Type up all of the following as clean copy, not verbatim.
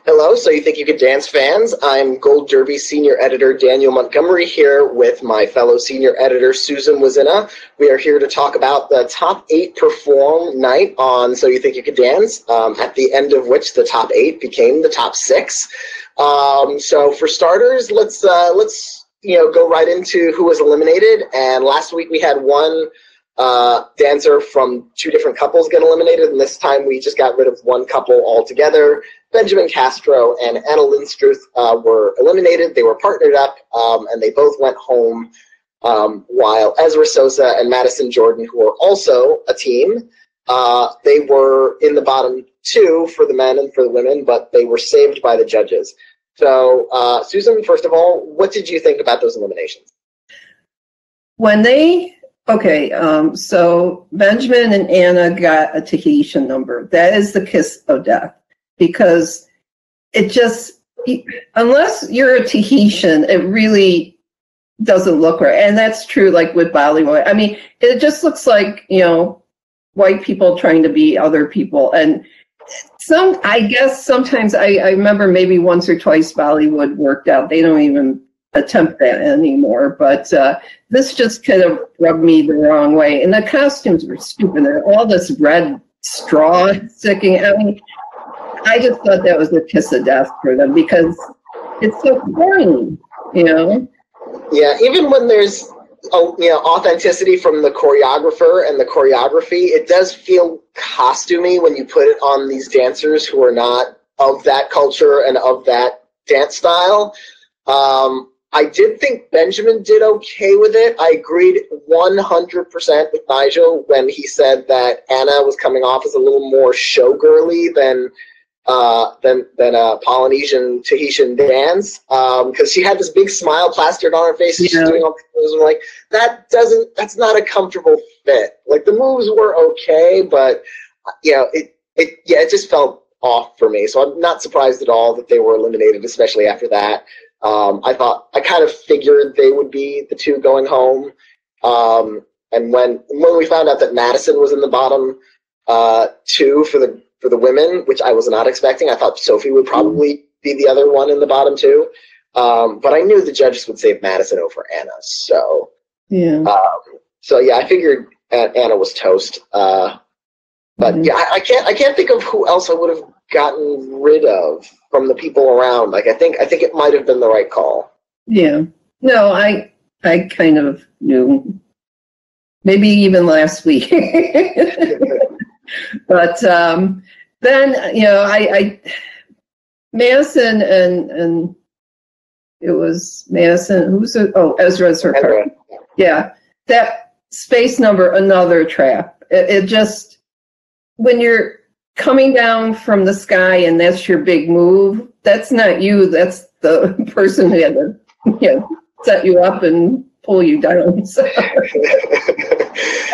Hello, So You Think You Could Dance fans. I'm Gold Derby Senior Editor Daniel Montgomery here with my fellow Senior Editor Susan Wloszczyna. We are here to talk about the top 8 perform night on So You Think You Could Dance, at the end of which the top 8 became the top 6. So for starters, let's go right into who was eliminated. And last week we had one dancer from 2 different couples get eliminated, and this time we just got rid of one couple altogether. Benjamin Castro and Anna Linstruth were eliminated. They were partnered up, and they both went home, while Ezra Sosa and Madison Jordan, who were also a team, they were in the bottom 2 for the men and for the women, but they were saved by the judges. So, Susan, first of all, what did you think about those eliminations? So Benjamin and Anna got a Tahitian number. That is the kiss of death, because it just, unless you're a Tahitian, it really doesn't look right. And that's true, like with Bollywood. I mean, it just looks like, white people trying to be other people. And I guess sometimes I remember maybe once or twice Bollywood worked out. They don't even attempt that anymore, but this just kind of rubbed me the wrong way. And the costumes were stupid. They're all this red straw sticking. I mean, I just thought that was a kiss of death for them, because it's so corny, Yeah, even when there's authenticity from the choreographer and the choreography, it does feel costumey when you put it on these dancers who are not of that culture and of that dance style. I did think Benjamin did okay with it. I agreed 100% with Nigel when he said that Anna was coming off as a little more showgirly than Polynesian Tahitian dance, because she had this big smile plastered on her face. And she's doing all the moves. I'm like, that's not a comfortable fit. Like, the moves were okay, but it just felt off for me. So I'm not surprised at all that they were eliminated, especially after that. I kind of figured they would be the 2 going home. And when we found out that Madison was in the bottom 2 for the women, which I was not expecting, I thought Sophie would probably be the other one in the bottom 2. But I knew the judges would save Madison over Anna. So I figured Anna was toast. But I can't think of who else I would have gotten rid of from the people around. Like, I think it might have been the right call. Yeah. No, I kind of knew. Maybe even last week. But then, I Madison and it was Madison. Ezra's her partner. Yeah. That space number, another trap. It just, when you're coming down from the sky and that's your big move, that's not you. That's the person who had to set you up and pull you down. So.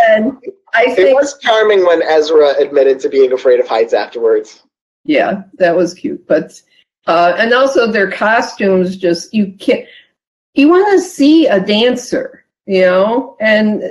And I think it was charming when Ezra admitted to being afraid of heights afterwards. Yeah, that was cute. But and also their costumes, just you want to see a dancer, and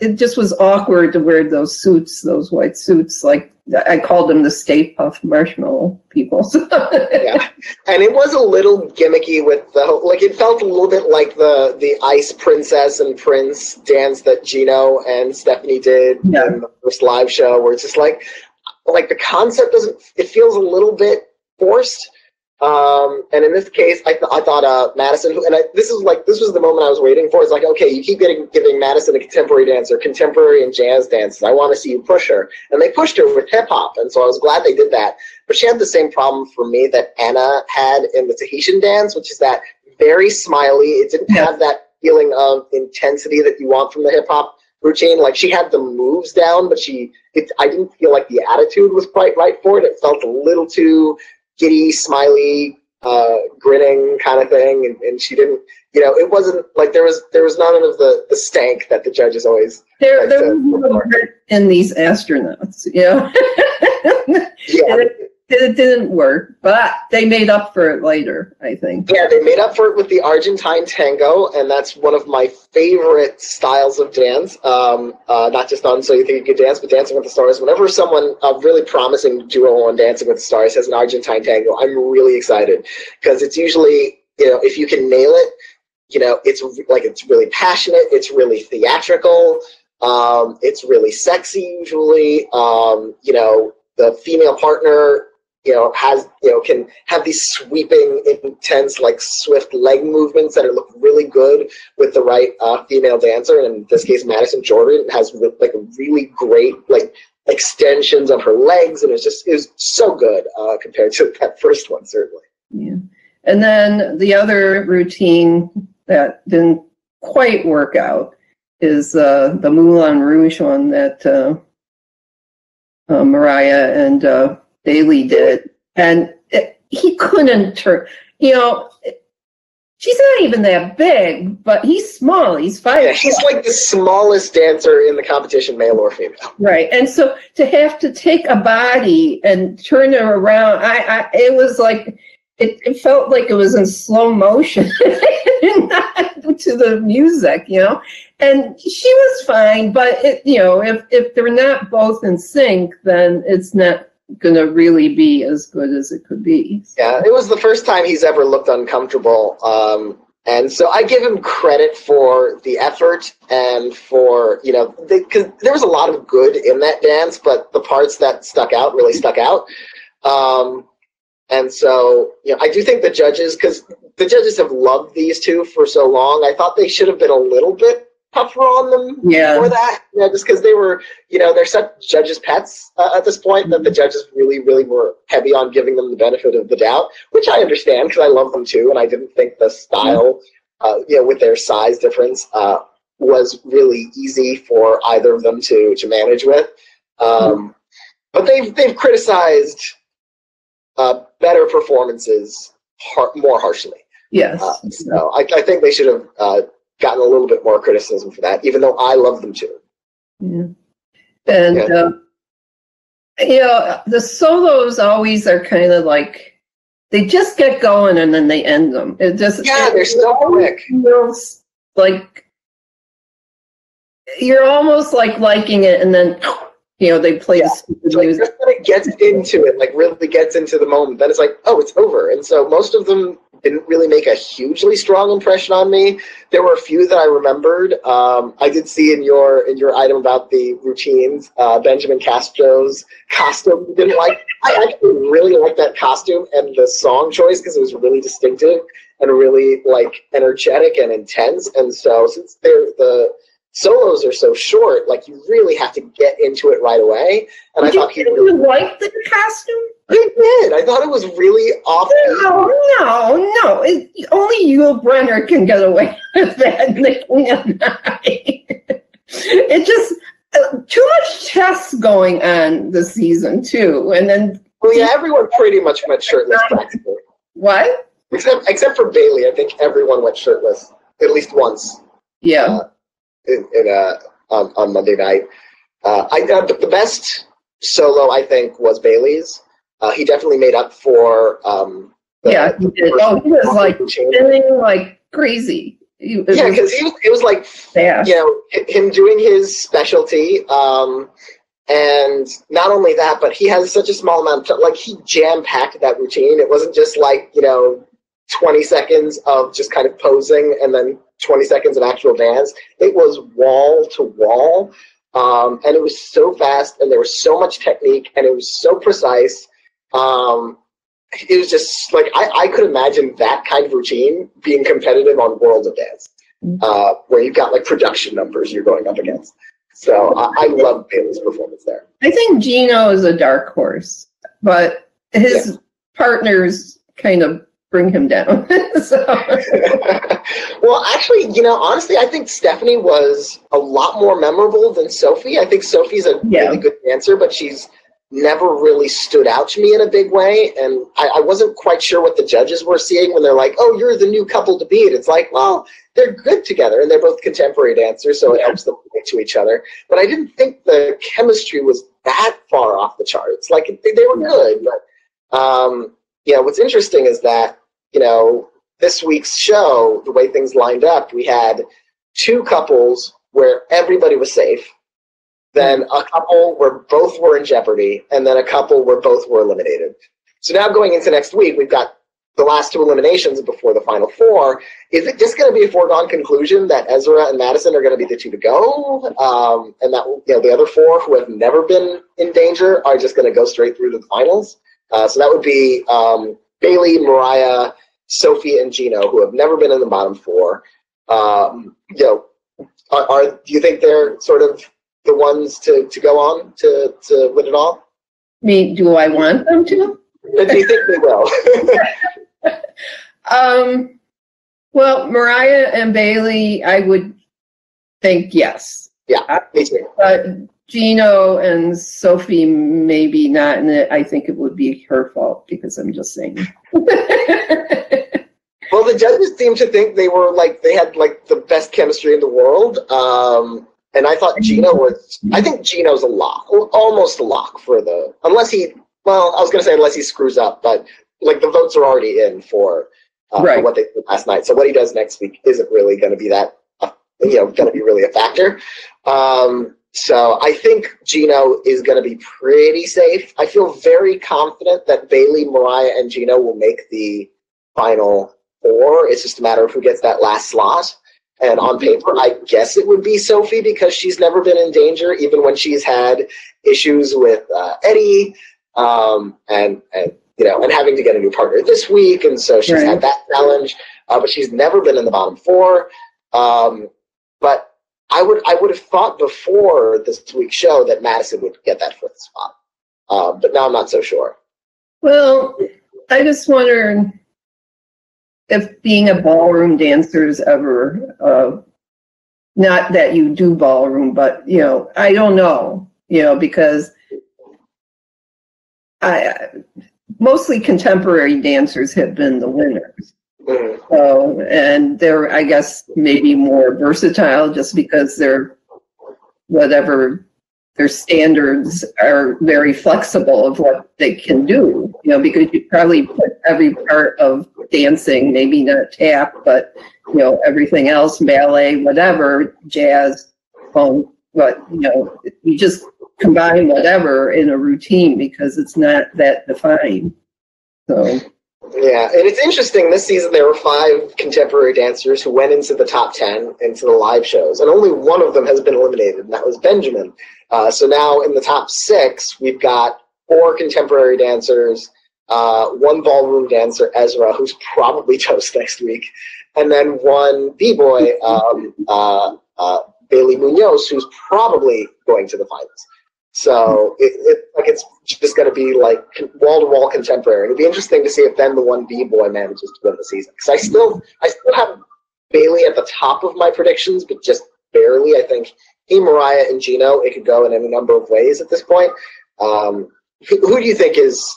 it just was awkward to wear those suits, those white suits. Like, I called them the Stay Puft Marshmallow people. Yeah, and it was a little gimmicky with it felt a little bit like the Ice Princess and Prince dance that Gino and Stephanie did in the first live show, where it's just like the concept it feels a little bit forced. And in this case, I thought Madison, this was the moment I was waiting for. It's like, okay, you keep giving Madison a contemporary dancer, contemporary and jazz dances. I want to see you push her. And they pushed her with hip hop. And so I was glad they did that. But she had the same problem for me that Anna had in the Tahitian dance, which is that very smiley. It didn't have that feeling of intensity that you want from the hip hop routine. Like, she had the moves down, but I didn't feel like the attitude was quite right for it. It felt a little too giddy, smiley, grinning kind of thing, and she didn't. It wasn't like there was none of the stank that the judges always. There was in these astronauts, Yeah. it didn't work, but they made up for it later, I think. Yeah, they made up for it with the Argentine tango, and that's one of my favorite styles of dance. Not just on So You Think You Could Dance, but Dancing with the Stars. Whenever someone, a really promising duo on Dancing with the Stars, has an Argentine tango, I'm really excited because it's usually, if you can nail it, it's really passionate, it's really theatrical, it's really sexy usually. The female partner can have these sweeping, intense, like swift leg movements that look really good with the right female dancer. And in this case, Madison Jordan has like a really great like extensions of her legs, and it was so good compared to that first one, certainly. Yeah, and then the other routine that didn't quite work out is the Moulin Rouge one that Mariah and Bailey did, and he couldn't turn. She's not even that big, but he's small. He's 5. Yeah, he's like the smallest dancer in the competition, male or female. Right, and so to have to take a body and turn it around, it was like it felt like it was in slow motion, not to the music, And she was fine, but if they're not both in sync, then it's not going to really be as good as it could be. Yeah, it was the first time he's ever looked uncomfortable. And so I give him credit for the effort and for, because there was a lot of good in that dance, but the parts that stuck out really stuck out. And so, I do think the judges, because the judges have loved these two for so long, I thought they should have been a little bit tougher on them for that, just because they were, they're such judges' pets at this point that the judges really, really were heavy on giving them the benefit of the doubt, which I understand because I love them too, and I didn't think the style, with their size difference, was really easy for either of them to manage with. But they've criticized better performances more harshly. Yes. So I think they should have gotten a little bit more criticism for that, even though I love them too. Yeah. And, the solos always are kind of like, they just get going and then they end them. They're so quick. Feels like you're almost like liking it, and then they play the stupid music. Just when it gets into it, like really gets into the moment, then it's like, oh, it's over. And so most of them didn't really make a hugely strong impression on me. There were a few that I remembered. I did see in your item about the routines, Benjamin Castro's costume you didn't like. I actually really liked that costume and the song choice because it was really distinctive and really like energetic and intense. And so since the solos are so short, like you really have to get into it right away. And I thought you liked the costume? I did. I thought it was really offbeat. No. Only Yul Brynner can get away with that. It just too much chess going on this season too, and then. Well, yeah, everyone pretty much went shirtless practically. What? Except for Bailey, I think everyone went shirtless at least once. Yeah. On Monday night, the best solo I think was Bailey's. He definitely made up for. He did. He was like spinning like crazy. Because it was like him doing his specialty, and not only that, but he has such a small amount of time. Like he jam-packed that routine. It wasn't just like 20 seconds of just kind of posing and then 20 seconds of actual dance. It was wall to wall, and it was so fast, and there was so much technique, and it was so precise. It was just like I could imagine that kind of routine being competitive on World of Dance, where you've got like production numbers you're going up against. So I love Bailey's performance there. I think Gino is a dark horse, but his partners kind of bring him down. Well, actually, honestly, I think Stephanie was a lot more memorable than Sophie. I think Sophie's a really good dancer, but she's never really stood out to me in a big way. And I wasn't quite sure what the judges were seeing when they're like, oh, you're the new couple to beat. It's like, well, they're good together, and they're both contemporary dancers, so it helps them relate to each other. But I didn't think the chemistry was that far off the charts. Like, they were good, but What's interesting is that, this week's show, the way things lined up, we had 2 couples where everybody was safe, then a couple where both were in jeopardy, and then a couple where both were eliminated. So now going into next week, we've got the last 2 eliminations before the final 4. Is it just going to be a foregone conclusion that Ezra and Madison are going to be the 2 to go, and that the other 4 who have never been in danger are just going to go straight through to the finals? So that would be Bailey, Mariah, Sophie, and Gino, who have never been in the bottom 4. Do you think they're sort of the ones to go on to win it all? I mean, do I want them to? Do you think they will? Well, Mariah and Bailey, I would think yes. Yeah, me too. But Gino and Sophie, maybe not, and I think it would be her fault because I'm just saying. Well, the judges seem to think they had the best chemistry in the world. And I thought I think Gino's a lock, almost a lock unless he screws up, but the votes are already in for what they did last night. So what he does next week isn't really going to be that, going to be really a factor. So I think Gino is going to be pretty safe. I feel very confident that Bailey, Mariah, and Gino will make the final 4. It's just a matter of who gets that last slot. And on paper, I guess it would be Sophie because she's never been in danger, even when she's had issues with Eddie, and having to get a new partner this week, and so she's had that challenge. But she's never been in the bottom 4. But I would have thought before this week's show that Madison would get that 4th spot. But now I'm not so sure. Well, I just wonder if being a ballroom dancer is ever, not that you do ballroom, but, I don't know, because mostly contemporary dancers have been the winners. Mm-hmm. So, and they're, I guess, maybe more versatile just because their standards are very flexible of what they can do, because you probably put every part of dancing, maybe not tap, but, everything else, ballet, whatever, jazz, funk, but, you just combine whatever in a routine because it's not that defined. So. Yeah, and it's interesting, this season there were 5 contemporary dancers who went into the top 10 into the live shows, and only one of them has been eliminated, and that was Benjamin. So now in the top 6, we've got 4 contemporary dancers, 1 ballroom dancer, Ezra, who's probably toast next week, and then 1 b-boy, Bailey Munoz, who's probably going to the finals. So it's just going to be wall-to-wall contemporary. It'd be interesting to see if then the 1 b-boy manages to win the season. Because I still have Bailey at the top of my predictions, but just barely. I think Mariah, and Gino, it could go in any number of ways at this point. Who do you think is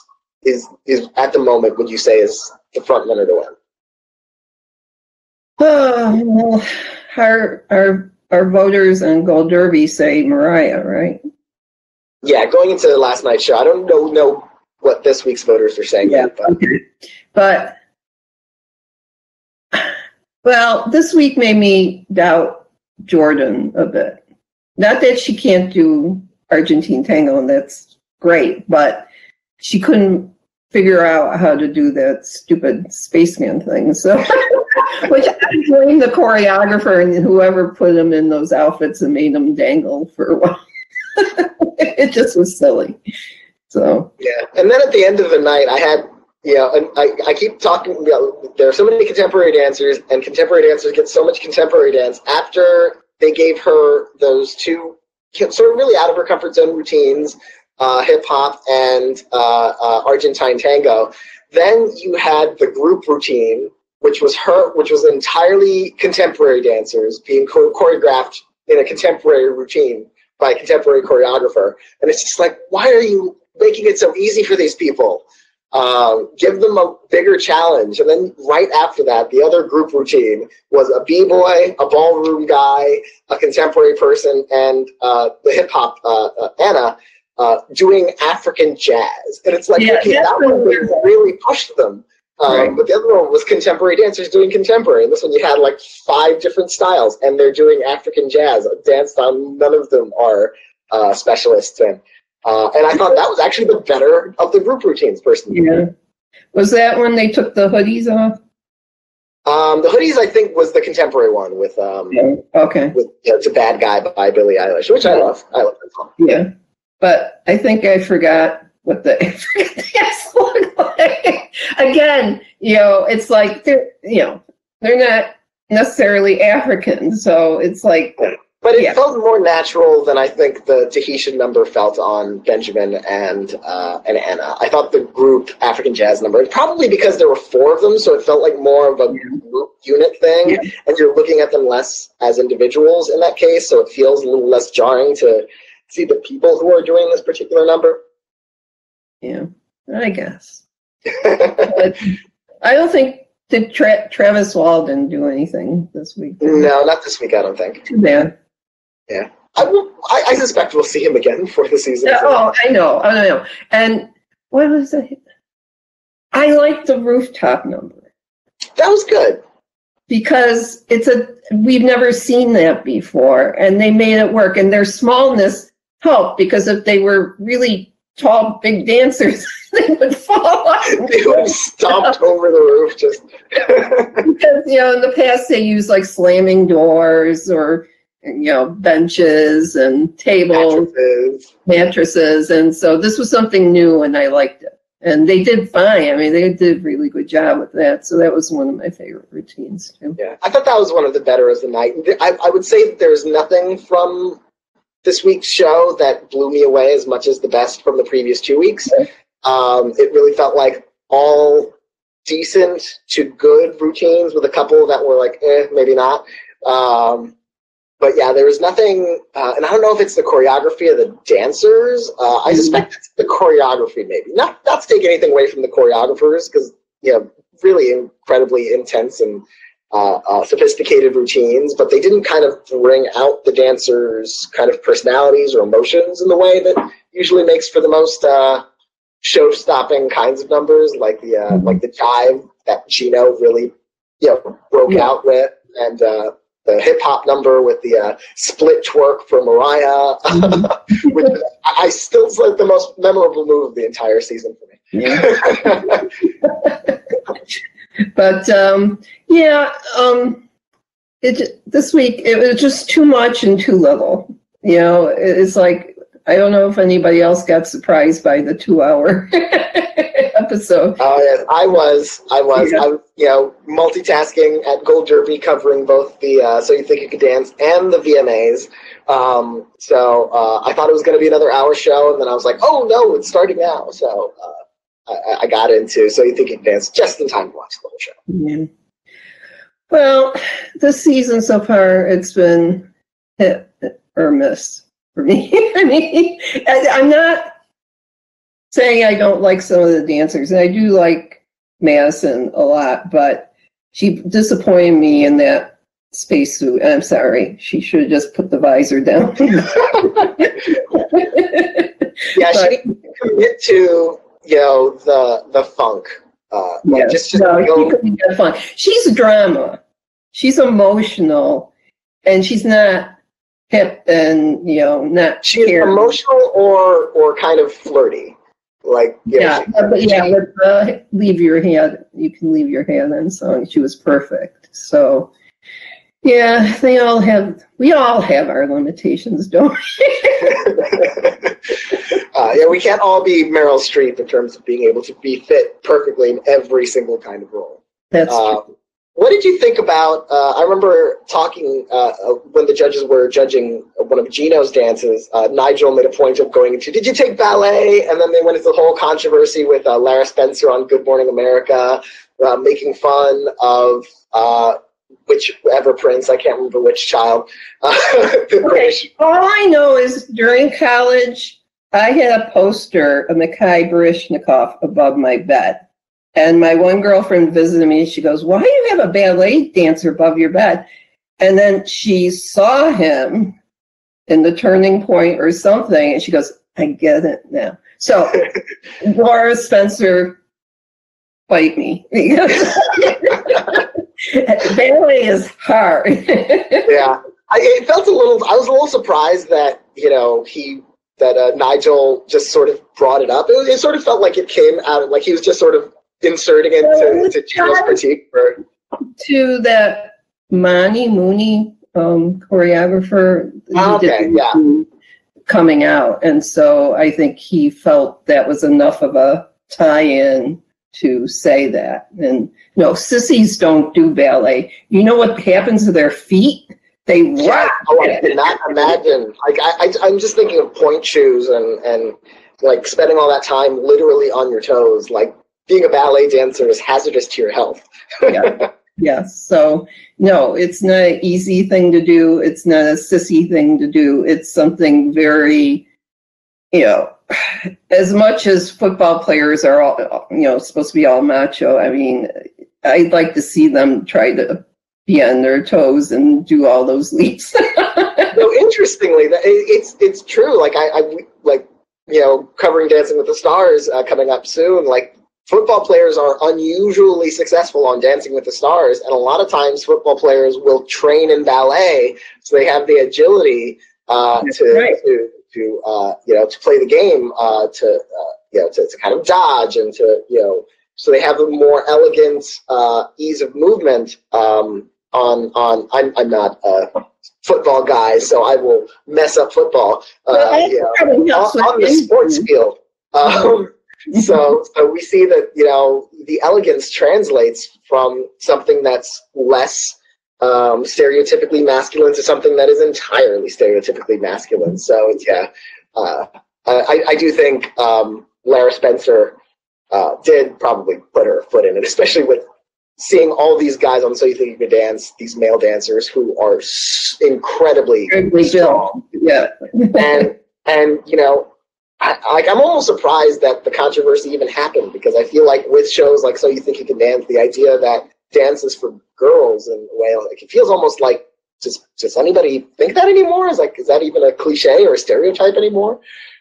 at the moment, would you say, is the front runner to win? Our voters on Gold Derby say Mariah, right? Yeah, going into the last night's show, I don't know what this week's voters are saying yet. But this week made me doubt Jordan a bit. Not that she can't do Argentine tango, and that's great, but she couldn't figure out how to do that stupid spaceman thing. So, which I blame the choreographer and whoever put them in those outfits and made them dangle for a while. It just was silly. So yeah, and then at the end of the night, I had and I keep talking. There are so many contemporary dancers, and contemporary dancers get so much contemporary dance after they gave her those 2 sort of really out of her comfort zone routines, hip hop and Argentine tango. Then you had the group routine, which was entirely contemporary dancers being choreographed in a contemporary routine by a contemporary choreographer. And it's just why are you making it so easy for these people? Give them a bigger challenge. And then right after that, the other group routine was a b-boy, a ballroom guy, a contemporary person, and the hip-hop Anna. doing African jazz. And it's like, okay, that one really pushed them. But the other one was contemporary dancers doing contemporary. And this one you had like 5 different styles, and they're doing African jazz, a dance style none of them are specialists in. And I thought that was actually the better of the group routines, personally. Yeah. Was that when they took the hoodies off? The hoodies, I think, was the contemporary one with with "It's a Bad Guy" by Billie Eilish, which I love. I love that song. Yeah, but I think I forgot what the African dance looked like. Again, it's like they're not necessarily African, so it's like. But it felt more natural than I think the Tahitian number felt on Benjamin and Anna. I thought the group African jazz number, probably because there were 4 of them, so it felt like more of a group unit thing, and you're looking at them less as individuals in that case, so it feels a little less jarring to see the people who are doing this particular number. Yeah, I guess. But I don't think Travis Walden do anything this week. No, not this week, I don't think. Too bad. Yeah, I suspect we'll see him again for the season. I know. And what was it? I like the rooftop number. That was good because we've never seen that before, and they made it work. And their smallness helped because if they were really tall, big dancers, they would fall off. They would have stomped over the roof just because in the past they used like slamming doors or. Benches and tables, mattresses. And so this was something new and I liked it. And they did fine. I mean, they did a really good job with that. So that was one of my favorite routines too. Yeah, I thought that was one of the better of the night. I would say that there's nothing from this week's show that blew me away as much as the best from the previous 2 weeks. Okay. It really felt like all decent to good routines with a couple that were like, maybe not. But yeah, there was nothing, and I don't know if it's the choreography of the dancers. I suspect it's the choreography, maybe. Not to take anything away from the choreographers, because really incredibly intense and sophisticated routines. But they didn't kind of bring out the dancers' kind of personalities or emotions in the way that usually makes for the most show-stopping kinds of numbers, like the jive that Gino really broke out with, and. The hip-hop number with the split twerk for Mariah, which I still is like the most memorable move of the entire season for me. Yeah. But, this week, it was just too much and too little. It's like, I don't know if anybody else got surprised by the 2-hour episode. Oh yeah, I was multitasking at Gold Derby, covering both the So You Think You Could Dance and the VMAs. So I thought it was going to be another hour show, and then I was like, oh no, it's starting now. So I got into So You Think You Could Dance just in time to watch the whole show. Yeah. Well, this season so far, it's been hit or miss for me. I mean, I'm not saying I don't like some of the dancers, and I do like Madison a lot, but she disappointed me in that spacesuit. I'm sorry. She should have just put the visor down. Yeah, she didn't commit to the funk. She couldn't get fun. She's drama. She's emotional, and she's not hip and not. She's emotional or kind of flirty. Like leave your hand. You can leave your hand on song. She was perfect. So yeah, we all have our limitations, don't we? We can't all be Meryl Streep in terms of being able to be fit perfectly in every single kind of role. That's true. What did you think about, I remember talking when the judges were judging one of Gino's dances, Nigel made a point of going into, did you take ballet? And then they went into the whole controversy with Lara Spencer on Good Morning America, making fun of whichever prince, I can't remember which child. Okay. All I know is during college, I had a poster of Mikhail Baryshnikov above my bed. And my one girlfriend visited me, and she goes, why do you have a ballet dancer above your bed? And then she saw him in the Turning Point or something, and she goes, I get it now. So, Laura Spencer, fight me. Ballet is hard. Yeah. I was a little surprised that, Nigel just sort of brought it up. It sort of felt like it came out, like he was just sort of inserting it to Gino's critique. To that Mooney choreographer. Okay, yeah. Coming out. And so I think he felt that was enough of a tie-in to say that. And no, sissies don't do ballet. You know what happens to their feet? They rock. Oh, I cannot imagine. Like I'm just thinking of point shoes and like spending all that time literally on your toes. Like being a ballet dancer is hazardous to your health. Yeah. Yes. So no, it's not an easy thing to do. It's not a sissy thing to do. It's something very, as much as football players are all, supposed to be all macho. I mean, I'd like to see them try to be on their toes and do all those leaps. No, interestingly, it's true. Like covering Dancing with the Stars coming up soon. Like football players are unusually successful on Dancing with the Stars, and a lot of times football players will train in ballet, so they have the agility to play the game, to kind of dodge and so they have a more elegant ease of movement. I'm not a football guy, so I will mess up football on the sports field. So we see that the elegance translates from something that's less stereotypically masculine to something that is entirely stereotypically masculine. So I do think Lara Spencer did probably put her foot in it, especially with seeing all these guys on So You Think You Can Dance, these male dancers who are incredibly strong. Yeah. and I'm almost surprised that the controversy even happened, because I feel like with shows like So You Think You Can Dance, the idea that dance is for girls in a way, like it feels almost like, does anybody think that anymore? Is that even a cliche or a stereotype anymore?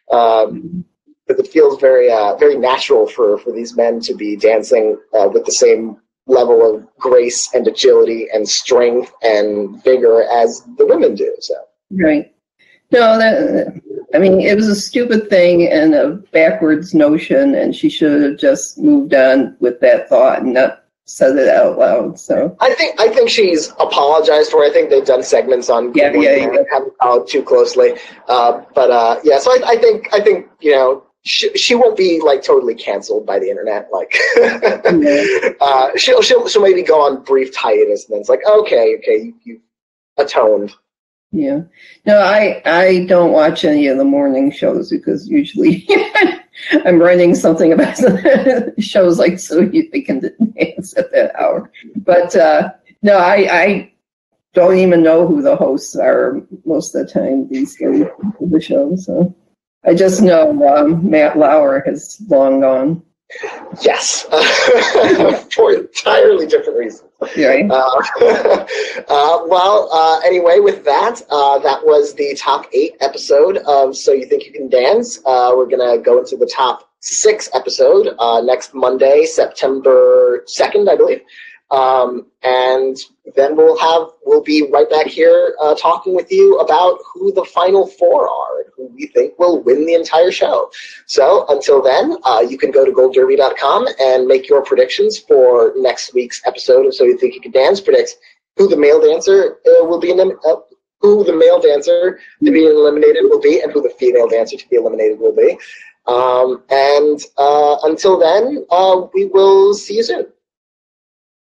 But it feels very very natural for these men to be dancing with the same level of grace and agility and strength and vigor as the women do. So right. No, it was a stupid thing and a backwards notion, and she should have just moved on with that thought and not said it out loud. So I think she's apologized for it. I think they've done segments on haven't followed too closely. So I think she won't be like totally canceled by the internet. Like she'll maybe go on brief hiatus, and then it's like, okay, you atoned. Yeah. No, I don't watch any of the morning shows because usually I'm writing something about shows like So You Can Dance at that hour. But no, I don't even know who the hosts are most of the time these days of the show. So I just know Matt Lauer has long gone. Yes, for entirely different reasons. Right. Anyway, with that, that was the top 8 episode of So You Think You Can Dance. We're going to go into the top 6 episode next Monday, September 2nd, I believe. And then we'll be right back here talking with you about who the final 4 are and who we think will win the entire show. So until then, you can go to goldderby.com and make your predictions for next week's episode of So You Think You Can Dance. Predict who the male dancer will be who the male dancer to be eliminated will be, and who the female dancer to be eliminated will be. Until then, we will see you soon.